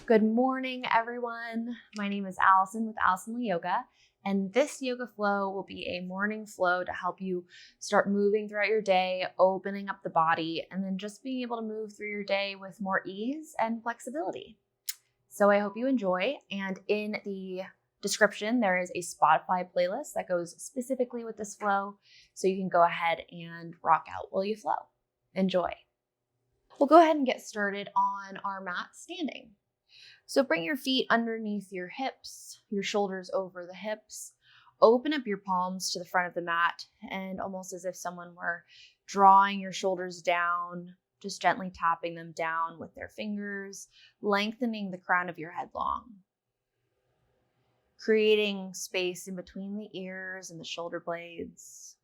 Good morning, everyone. My name is Allison with Allison Yoga, and this yoga flow will be a morning flow to help you start moving throughout your day, opening up the body, and then just being able to move through your day with more ease and flexibility. So I hope you enjoy, and in the description, there is a Spotify playlist that goes specifically with this flow, so you can go ahead and rock out while you flow. Enjoy. We'll go ahead and get started on our mat standing. So bring your feet underneath your hips, your shoulders over the hips. Open up your palms to the front of the mat, and almost as if someone were drawing your shoulders down, just gently tapping them down with their fingers, lengthening the crown of your head long. Creating space in between the ears and the shoulder blades.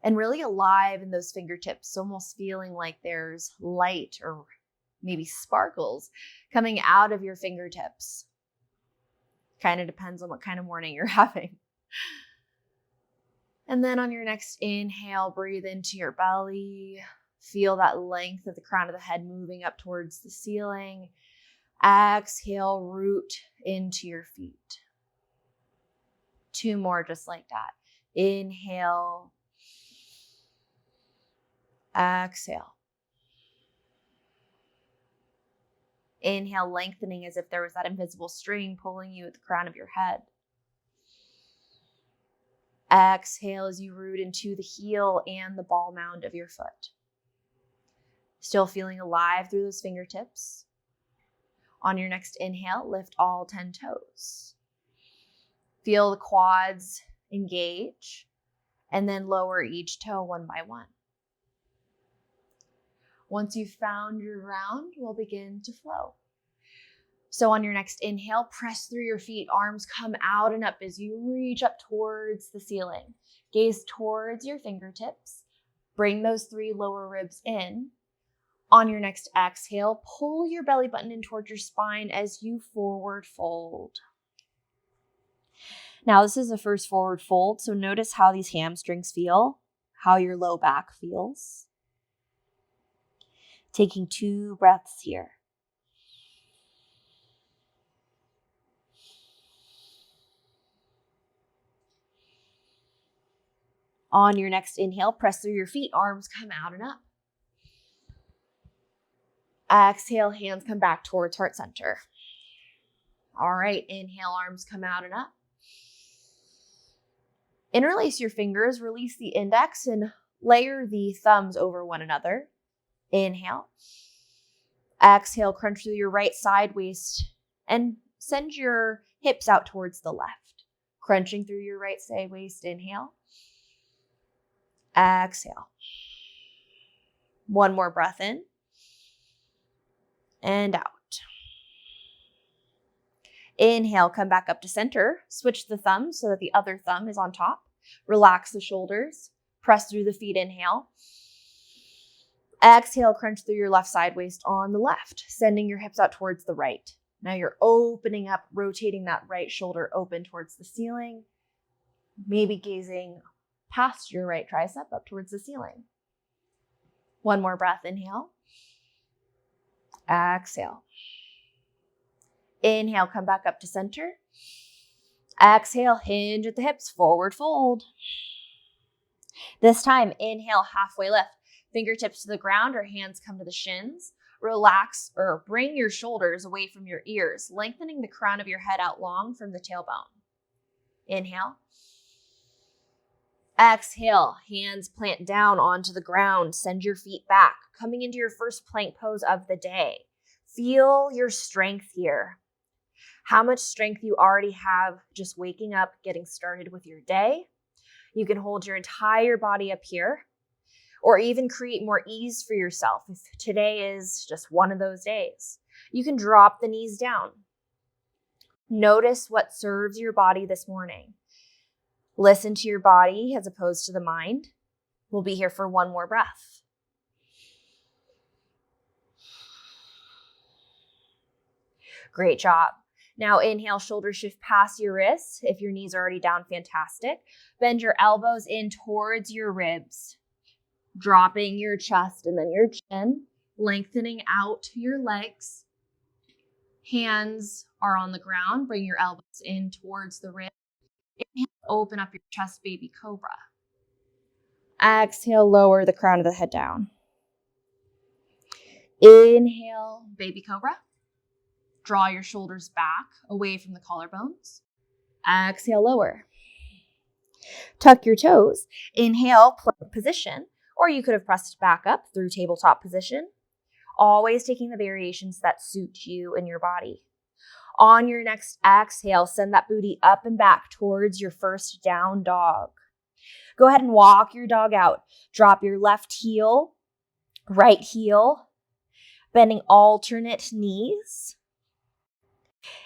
And really alive in those fingertips, almost feeling like there's light or maybe sparkles coming out of your fingertips. Kind of depends on what kind of morning you're having. And then on your next inhale, breathe into your belly. Feel that length of the crown of the head moving up towards the ceiling. Exhale, root into your feet. 2 more just like that. Inhale. Exhale. Inhale, lengthening as if there was that invisible string pulling you at the crown of your head. Exhale as you root into the heel and the ball mound of your foot. Still feeling alive through those fingertips. On your next inhale, lift all 10 toes. Feel the quads engage, and then lower each toe one by one. Once you've found your ground, we'll begin to flow. So on your next inhale, press through your feet, arms come out and up as you reach up towards the ceiling. Gaze towards your fingertips. Bring those 3 lower ribs in. On your next exhale, pull your belly button in towards your spine as you forward fold. Now this is the first forward fold, so notice how these hamstrings feel, how your low back feels. Taking 2 breaths here. On your next inhale, press through your feet, arms come out and up. Exhale, hands come back towards heart center. All right, inhale, arms come out and up. Interlace your fingers, release the index, and layer the thumbs over one another. Inhale. Exhale, crunch through your right side waist and send your hips out towards the left. Crunching through your right side waist, inhale. Exhale. 1 more breath in and out. Inhale, come back up to center. Switch the thumbs so that the other thumb is on top. Relax the shoulders. Press through the feet, inhale. Exhale, crunch through your left side waist on the left, sending your hips out towards the right. Now you're opening up, rotating that right shoulder open towards the ceiling, maybe gazing past your right tricep up towards the ceiling. 1 more breath, inhale. Exhale. Inhale, come back up to center. Exhale, hinge at the hips, forward fold. This time, inhale, halfway lift. Fingertips to the ground or hands come to the shins. Relax or bring your shoulders away from your ears, lengthening the crown of your head out long from the tailbone. Inhale. Exhale, hands plant down onto the ground. Send your feet back, coming into your first plank pose of the day. Feel your strength here. How much strength you already have just waking up, getting started with your day. You can hold your entire body up here, or even create more ease for yourself if today is just one of those days. You can drop the knees down. Notice what serves your body this morning. Listen to your body as opposed to the mind. We'll be here for 1 more breath. Great job. Now inhale, shoulders shift past your wrists. If your knees are already down, fantastic. Bend your elbows in towards your ribs. Dropping your chest and then your chin, lengthening out your legs. Hands are on the ground. Bring your elbows in towards the ribs. Inhale, open up your chest, baby cobra. Exhale, lower the crown of the head down. Inhale, baby cobra. Draw your shoulders back away from the collarbones. Exhale, lower. Tuck your toes. Inhale, plank position, or you could have pressed back up through tabletop position. Always taking the variations that suit you and your body. On your next exhale, send that booty up and back towards your first down dog. Go ahead and walk your dog out. Drop your left heel, right heel, bending alternate knees.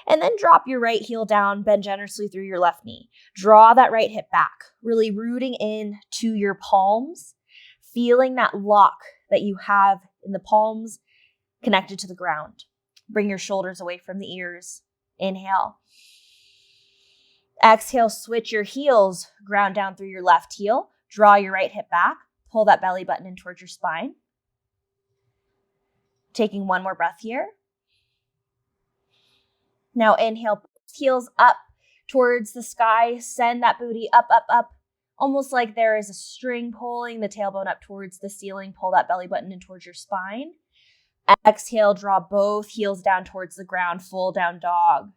And then drop your right heel down, bend generously through your left knee. Draw that right hip back, really rooting in to your palms, feeling that lock that you have in the palms connected to the ground. Bring your shoulders away from the ears. Inhale. Exhale, switch your heels, ground down through your left heel. Draw your right hip back. Pull that belly button in towards your spine. Taking one more breath here. Now inhale, heels up towards the sky. Send that booty up, up, up. Almost like there is a string pulling the tailbone up towards the ceiling. Pull that belly button in towards your spine. Exhale, draw both heels down towards the ground, full down dog.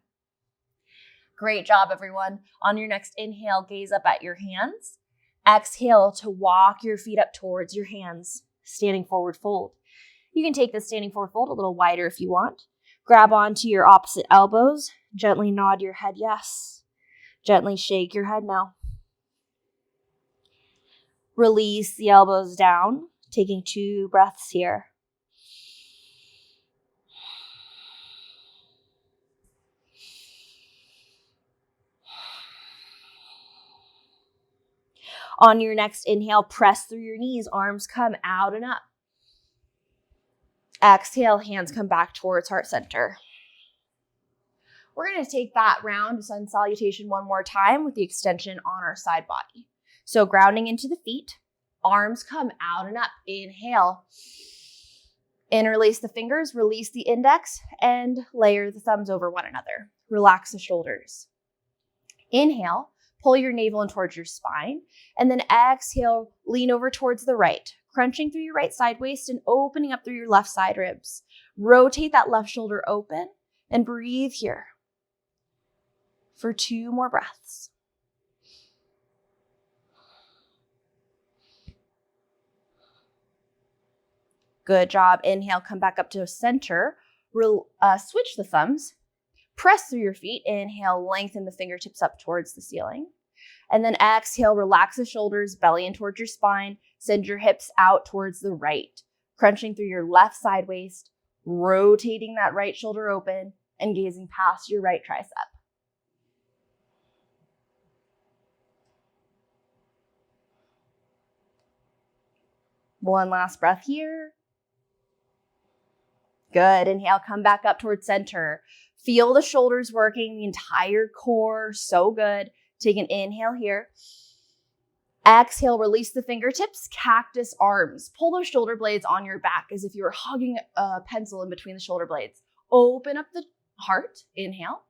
Great job, everyone. On your next inhale, gaze up at your hands. Exhale to walk your feet up towards your hands, standing forward fold. You can take the standing forward fold a little wider if you want. Grab onto your opposite elbows. Gently nod your head yes. Gently shake your head no. Release the elbows down, taking 2 breaths here. On your next inhale, press through your knees, arms come out and up. Exhale, hands come back towards heart center. We're going to take that round of sun salutation one more time with the extension on our side body. So grounding into the feet, arms come out and up. Inhale. Interlace the fingers, release the index, and layer the thumbs over one another. Relax the shoulders. Inhale. Pull your navel in towards your spine, and then exhale, lean over towards the right, crunching through your right side waist and opening up through your left side ribs. Rotate that left shoulder open and breathe here for 2 more breaths. Good job. Inhale, come back up to center. Switch the thumbs. Press through your feet. Inhale, lengthen the fingertips up towards the ceiling. And then exhale, relax the shoulders, belly in towards your spine. Send your hips out towards the right, crunching through your left side waist, rotating that right shoulder open and gazing past your right tricep. One last breath here. Good. Inhale, come back up towards center. Feel the shoulders working, the entire core. So good. Take an inhale here. Exhale, release the fingertips, cactus arms. Pull those shoulder blades on your back as if you were hugging a pencil in between the shoulder blades. Open up the heart. Inhale.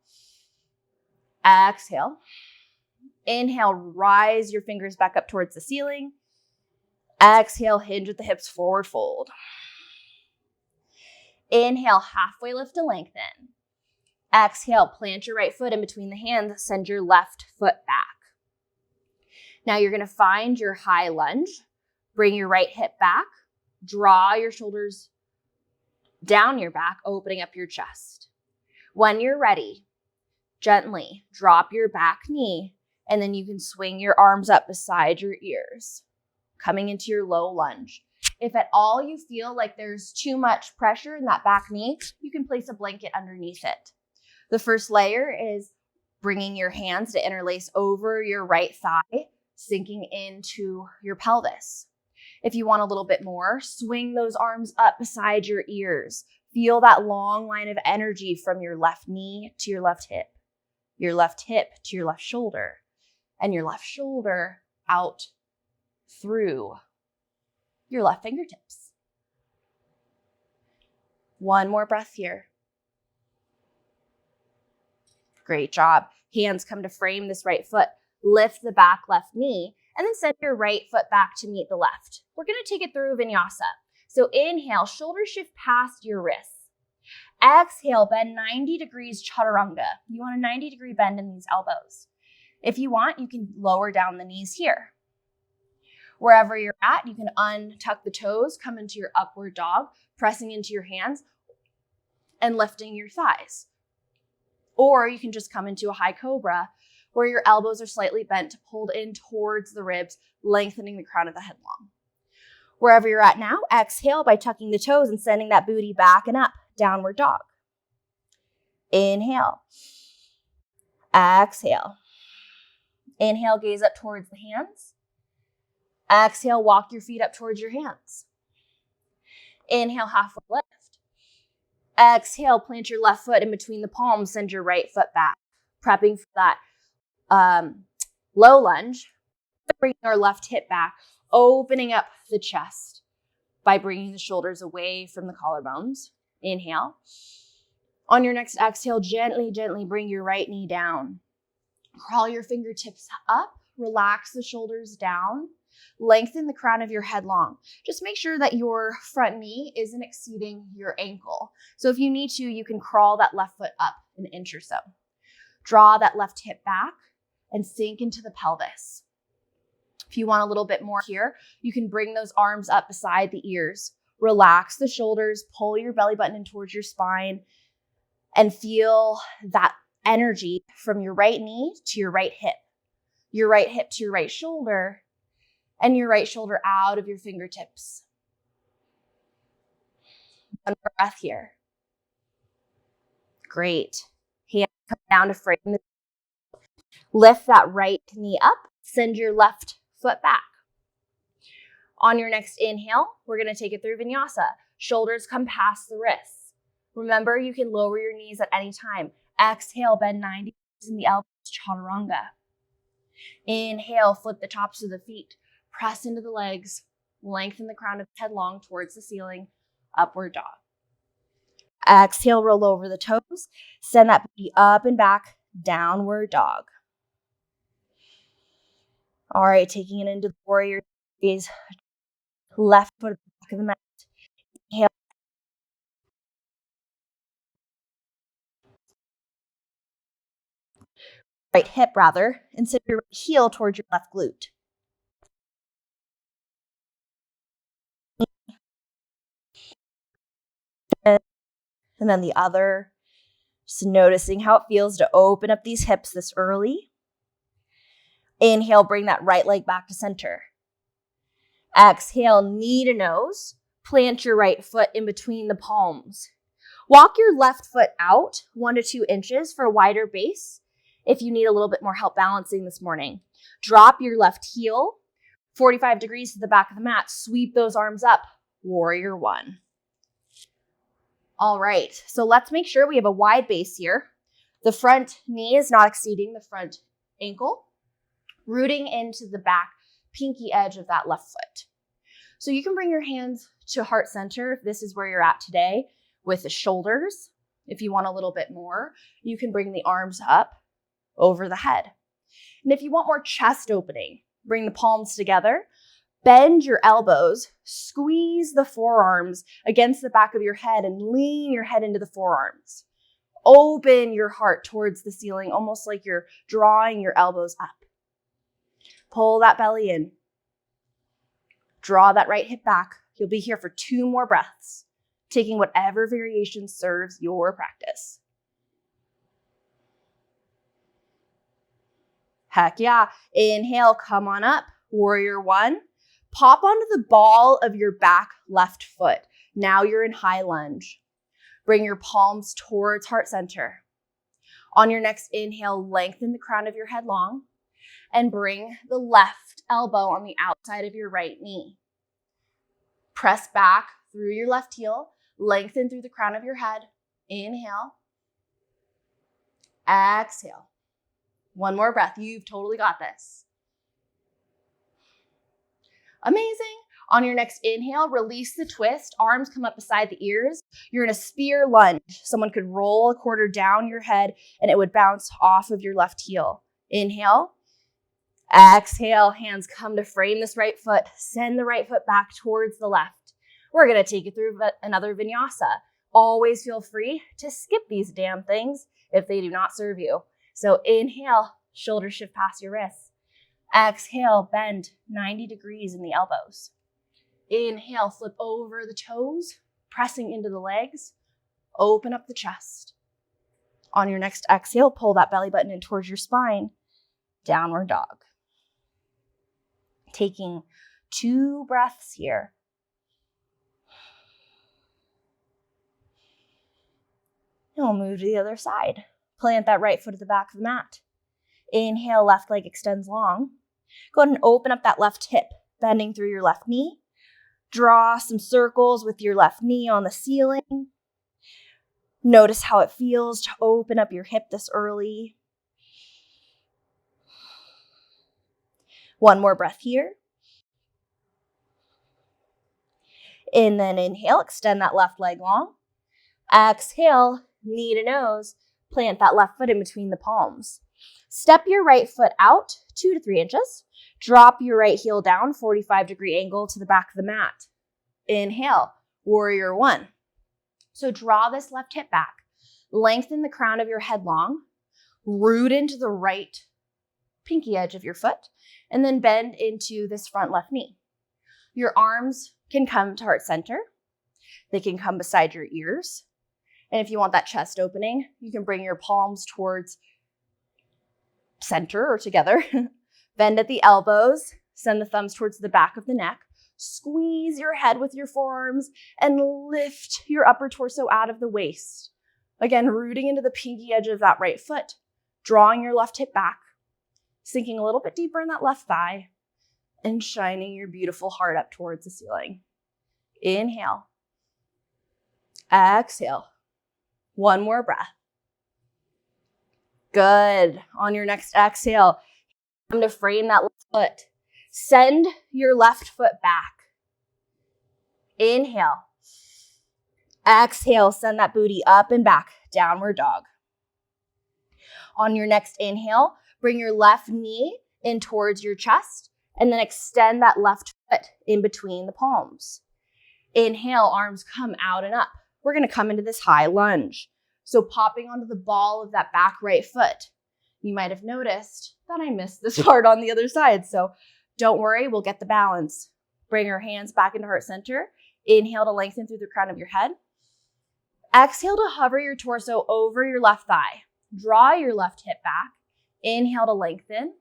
Exhale. Inhale, rise your fingers back up towards the ceiling. Exhale, hinge with the hips, forward fold. Inhale, halfway lift to lengthen. Exhale, plant your right foot in between the hands, send your left foot back. Now you're going to find your high lunge. Bring your right hip back. Draw your shoulders down your back, opening up your chest. When you're ready, gently drop your back knee, and then you can swing your arms up beside your ears, coming into your low lunge. If at all you feel like there's too much pressure in that back knee, you can place a blanket underneath it. The first layer is bringing your hands to interlace over your right thigh, sinking into your pelvis. If you want a little bit more, swing those arms up beside your ears. Feel that long line of energy from your left knee to your left hip to your left shoulder, and your left shoulder out through your left fingertips. One more breath here. Great job. Hands come to frame this right foot. Lift the back left knee and then send your right foot back to meet the left. We're going to take it through vinyasa. So inhale, shoulders shift past your wrists. Exhale, bend 90 degrees chaturanga. You want a 90-degree bend in these elbows. If you want, you can lower down the knees here. Wherever you're at, you can untuck the toes, come into your upward dog, pressing into your hands and lifting your thighs. Or you can just come into a high cobra where your elbows are slightly bent, pulled in towards the ribs, lengthening the crown of the head long. Wherever you're at now, exhale by tucking the toes and sending that booty back and up, downward dog. Inhale. Exhale. Inhale, gaze up towards the hands. Exhale, walk your feet up towards your hands. Inhale, halfway lift. Exhale, plant your left foot in between the palms, send your right foot back. Prepping for that low lunge. Bring your left hip back, opening up the chest by bringing the shoulders away from the collarbones. Inhale. On your next exhale, gently, gently bring your right knee down. Crawl your fingertips up, relax the shoulders down, lengthen the crown of your head long. Just make sure that your front knee isn't exceeding your ankle. So if you need to, you can crawl that left foot up an inch or so. Draw that left hip back and sink into the pelvis. If you want a little bit more here, you can bring those arms up beside the ears. Relax the shoulders, pull your belly button in towards your spine, and feel that energy from your right knee to your right hip to your right shoulder, and your right shoulder out of your fingertips. One more breath here. Great. Hands come down to frame the lift that right knee up, send your left foot back. On your next inhale, we're going to take it through vinyasa. Shoulders come past the wrists. Remember, you can lower your knees at any time. Exhale, bend 90 degrees in the elbows, chaturanga. Inhale, flip the tops of the feet. Press into the legs. Lengthen the crown of the head long towards the ceiling. Upward dog. Exhale, roll over the toes. Send that booty up and back. Downward dog. All right, taking it into the warrior gaze. Left foot at the back of the mat. Inhale. Right hip and send your right heel towards your left glute. And then the other. Just noticing how it feels to open up these hips this early. Inhale, bring that right leg back to center. Exhale, knee to nose. Plant your right foot in between the palms. Walk your left foot out 1 to 2 inches for a wider base if you need a little bit more help balancing this morning. Drop your left heel 45 degrees to the back of the mat. Sweep those arms up. Warrior one. All right, so let's make sure we have a wide base here. The front knee is not exceeding the front ankle, rooting into the back pinky edge of that left foot. So you can bring your hands to heart center if this is where you're at today with the shoulders. If you want a little bit more, you can bring the arms up over the head. And if you want more chest opening, bring the palms together. Bend your elbows, squeeze the forearms against the back of your head and lean your head into the forearms. Open your heart towards the ceiling, almost like you're drawing your elbows up. Pull that belly in. Draw that right hip back. You'll be here for 2 more breaths, taking whatever variation serves your practice. Heck yeah. Inhale, come on up. Warrior one. Pop onto the ball of your back left foot. Now you're in high lunge. Bring your palms towards heart center. On your next inhale, lengthen the crown of your head long and bring the left elbow on the outside of your right knee. Press back through your left heel, lengthen through the crown of your head. Inhale. Exhale. One more breath. You've totally got this. Amazing. On your next inhale, release the twist. Arms come up beside the ears. You're in a spear lunge. Someone could roll a quarter down your head and it would bounce off of your left heel. Inhale. Exhale, hands come to frame this right foot. Send the right foot back towards the left. We're going to take it through another vinyasa. Always feel free to skip these damn things if they do not serve you. So inhale, shoulders shift past your wrists. Exhale, bend 90 degrees in the elbows. Inhale, flip over the toes, pressing into the legs. Open up the chest. On your next exhale, pull that belly button in towards your spine. Downward dog. Taking 2 breaths here. And we'll move to the other side. Plant that right foot at the back of the mat. Inhale, left leg extends long. Go ahead and open up that left hip, bending through your left knee. Draw some circles with your left knee on the ceiling. Notice how it feels to open up your hip this early. One more breath here. And then inhale, extend that left leg long. Exhale, knee to nose. Plant that left foot in between the palms. Step your right foot out 2 to 3 inches. Drop your right heel down, 45-degree angle to the back of the mat. Inhale, warrior 1. So draw this left hip back. Lengthen the crown of your head long. Root into the right pinky edge of your foot. And then bend into this front left knee. Your arms can come to heart center. They can come beside your ears. And if you want that chest opening, you can bring your palms towards center or together. Bend at the elbows. Send the thumbs towards the back of the neck. Squeeze your head with your forearms and lift your upper torso out of the waist. Again, rooting into the pinky edge of that right foot. Drawing your left hip back. Sinking a little bit deeper in that left thigh. And shining your beautiful heart up towards the ceiling. Inhale. Exhale. One more breath. Good. On your next exhale, come to frame that left foot. Send your left foot back. Inhale. Exhale, send that booty up and back, downward dog. On your next inhale, bring your left knee in towards your chest and then extend that left foot in between the palms. Inhale, arms come out and up. We're going to come into this high lunge. So popping onto the ball of that back right foot. You might have noticed that I missed this part on the other side. So don't worry, we'll get the balance. Bring your hands back into heart center. Inhale to lengthen through the crown of your head. Exhale to hover your torso over your left thigh. Draw your left hip back. Inhale to lengthen.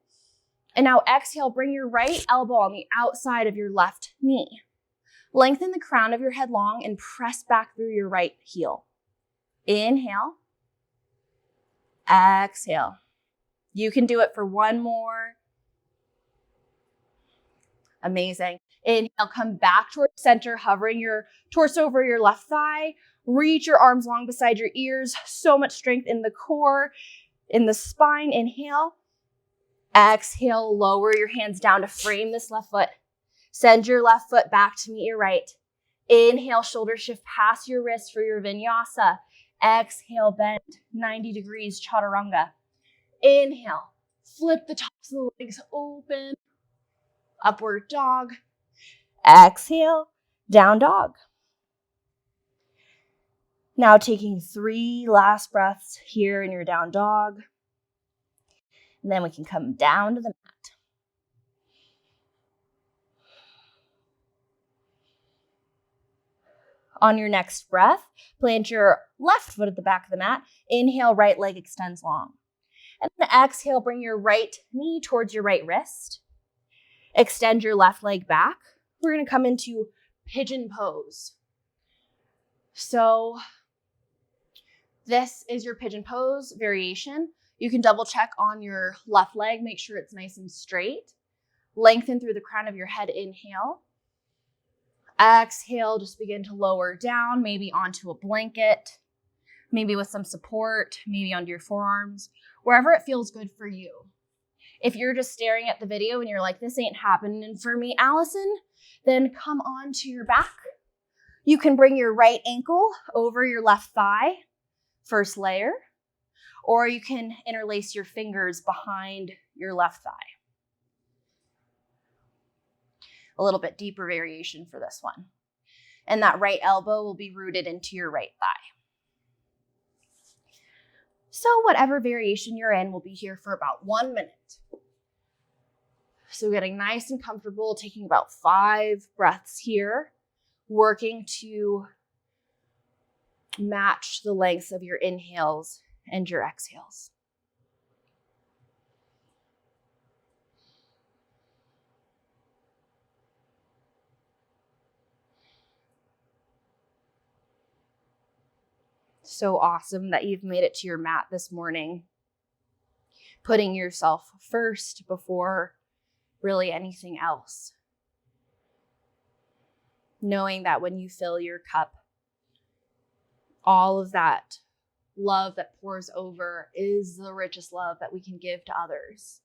And now exhale, bring your right elbow on the outside of your left knee. Lengthen the crown of your head long and press back through your right heel. Inhale. Exhale. You can do it for one more. Amazing. Inhale, come back towards center, hovering your torso over your left thigh. Reach your arms long beside your ears. So much strength in the core, in the spine. Inhale. Exhale, lower your hands down to frame this left foot. Send your left foot back to meet your right. Inhale, shoulder shift past your wrist for your vinyasa. Exhale, bend 90 degrees, chaturanga. Inhale, flip the tops of the legs open. Upward dog. Exhale, down dog. Now taking 3 last breaths here in your down dog. And then we can come down to the mat. On your next breath, plant your left foot at the back of the mat. Inhale, right leg extends long. And then exhale, bring your right knee towards your right wrist. Extend your left leg back. We're going to come into pigeon pose. So this is your pigeon pose variation. You can double check on your left leg, make sure it's nice and straight. Lengthen through the crown of your head, inhale. Exhale, just begin to lower down, maybe onto a blanket, maybe with some support, maybe onto your forearms, wherever it feels good for you. If you're just staring at the video and you're like, this ain't happening for me, Allison, then come on to your back. You can bring your right ankle over your left thigh, first layer, or you can interlace your fingers behind your left thigh. A little bit deeper variation for this one. And that right elbow will be rooted into your right thigh. So whatever variation you're in, we'll be here for about 1 minute. So getting nice and comfortable, taking about 5 breaths here, working to match the lengths of your inhales and your exhales. So awesome that you've made it to your mat this morning, putting yourself first before really anything else. Knowing that when you fill your cup, all of that love that pours over is the richest love that we can give to others.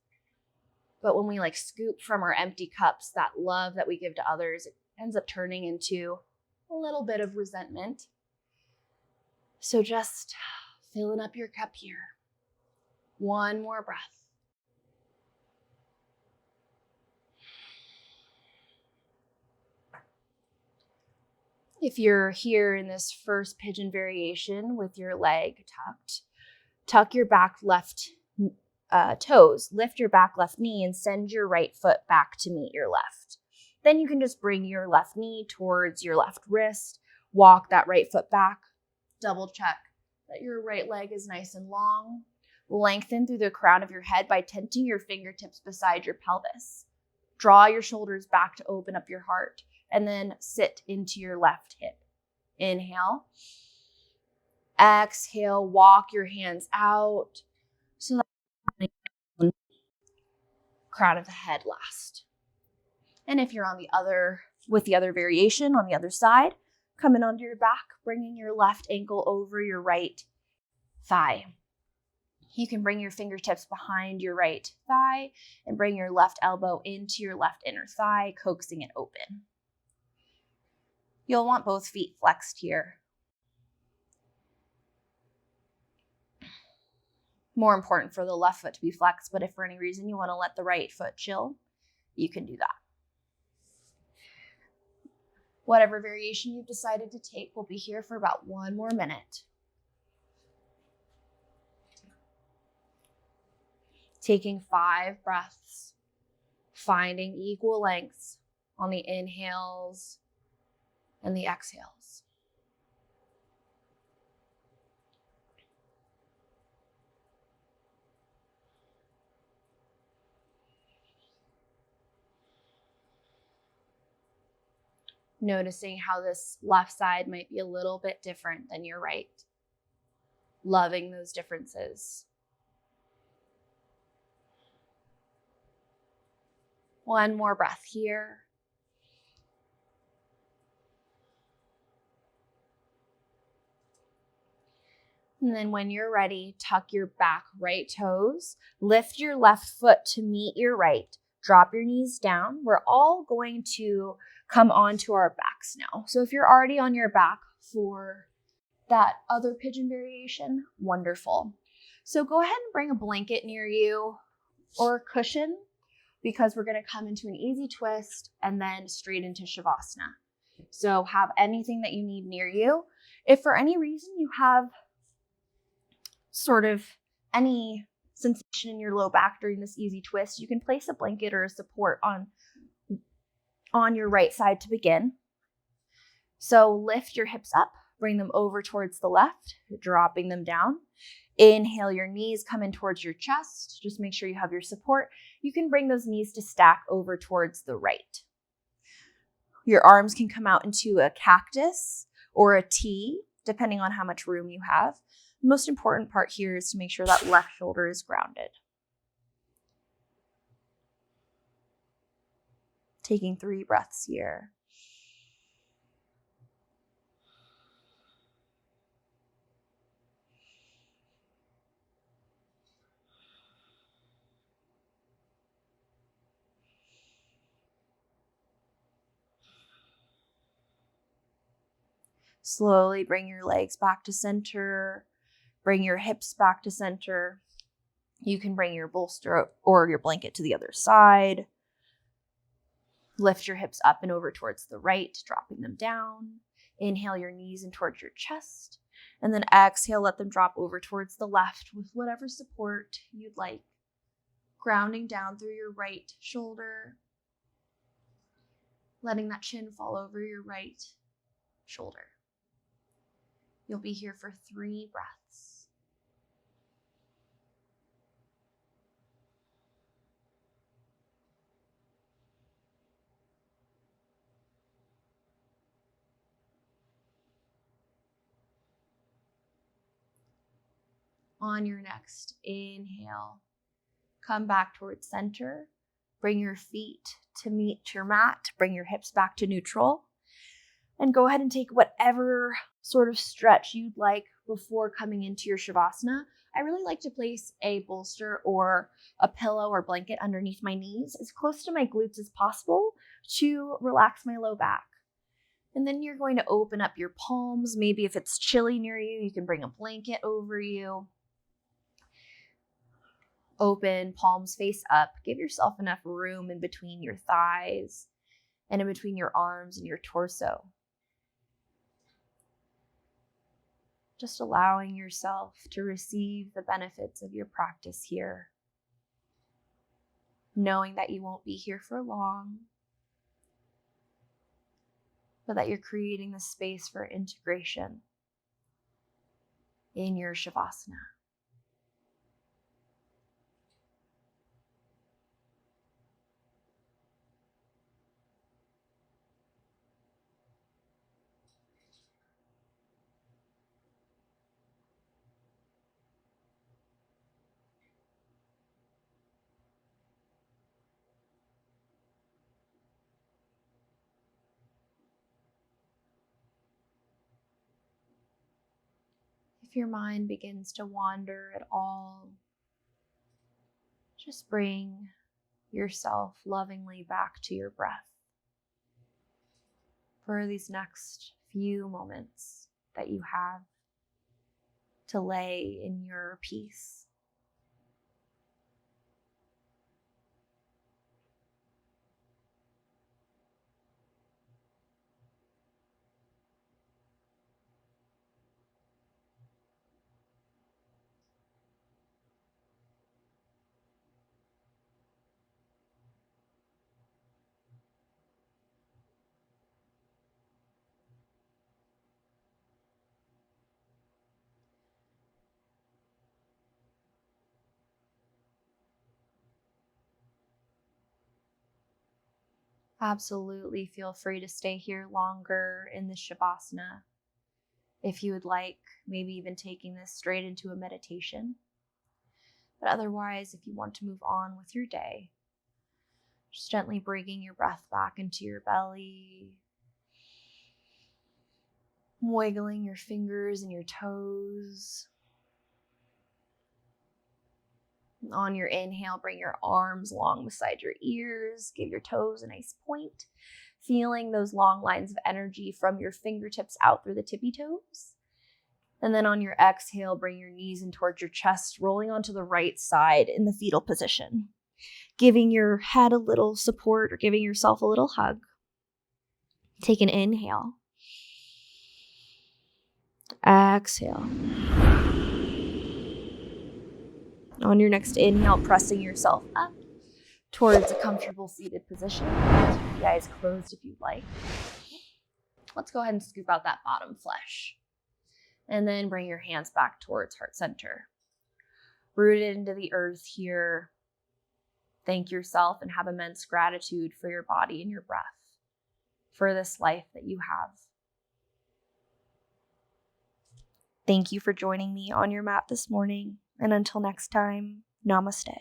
But when we scoop from our empty cups, that love that we give to others, it ends up turning into a little bit of resentment. So just filling up your cup here. 1 more breath. If you're here in this first pigeon variation with your leg tucked, tuck your back left toes, lift your back left knee, and send your right foot back to meet your left. Then you can just bring your left knee towards your left wrist, walk that right foot back, double check that your right leg is nice and long. Lengthen through the crown of your head by tenting your fingertips beside your pelvis. Draw your shoulders back to open up your heart, and then sit into your left hip. Inhale. Exhale, walk your hands out. So that crown of the head last. And if you're with the other variation on the other side, coming onto your back, bringing your left ankle over your right thigh. You can bring your fingertips behind your right thigh and bring your left elbow into your left inner thigh, coaxing it open. You'll want both feet flexed here. More important for the left foot to be flexed, but if for any reason you want to let the right foot chill, you can do that. Whatever variation you've decided to take, we'll be here for about 1 more minute. Taking 5 breaths, finding equal lengths on the inhales and the exhales. Noticing how this left side might be a little bit different than your right. Loving those differences. 1 more breath here. And then when you're ready, tuck your back right toes, lift your left foot to meet your right, drop your knees down. We're all going to come onto our backs now. So if you're already on your back for that other pigeon variation, wonderful. So go ahead and bring a blanket near you or a cushion, because we're going to come into an easy twist and then straight into Shavasana. So have anything that you need near you. If for any reason you have sort of any sensation in your low back during this easy twist, you can place a blanket or a support on your right side to begin. So lift your hips up, bring them over towards the left, dropping them down. Inhale, your knees come in towards your chest. Just make sure you have your support. You can bring those knees to stack over towards the right. Your arms can come out into a cactus or a T, depending on how much room you have. The most important part here is to make sure that left shoulder is grounded. Taking 3 breaths here. Slowly bring your legs back to center. Bring your hips back to center. You can bring your bolster or your blanket to the other side. Lift your hips up and over towards the right, dropping them down. Inhale your knees in towards your chest. And then exhale, let them drop over towards the left with whatever support you'd like. Grounding down through your right shoulder. Letting that chin fall over your right shoulder. You'll be here for 3 breaths. On your next inhale, come back towards center. Bring your feet to meet your mat. Bring your hips back to neutral. And go ahead and take whatever sort of stretch you'd like before coming into your Shavasana. I really like to place a bolster or a pillow or blanket underneath my knees as close to my glutes as possible to relax my low back. And then you're going to open up your palms. Maybe if it's chilly near you, you can bring a blanket over you. Open, palms face up. Give yourself enough room in between your thighs and in between your arms and your torso. Just allowing yourself to receive the benefits of your practice here. Knowing that you won't be here for long, but that you're creating the space for integration in your Shavasana. If your mind begins to wander at all, just bring yourself lovingly back to your breath for these next few moments that you have to lay in your peace. Absolutely feel free to stay here longer in the Shavasana. If you would like, maybe even taking this straight into a meditation. But otherwise, if you want to move on with your day, just gently bringing your breath back into your belly, wiggling your fingers and your toes. On your inhale, bring your arms long beside your ears. Give your toes a nice point. Feeling those long lines of energy from your fingertips out through the tippy toes. And then on your exhale, bring your knees in towards your chest, rolling onto the right side in the fetal position. Giving your head a little support or giving yourself a little hug. Take an inhale. Exhale. On your next inhale, pressing yourself up towards a comfortable seated position. Keep the eyes closed if you'd like. Let's go ahead and scoop out that bottom flesh. And then bring your hands back towards heart center. Rooted into the earth here. Thank yourself and have immense gratitude for your body and your breath, for this life that you have. Thank you for joining me on your mat this morning. And until next time, namaste.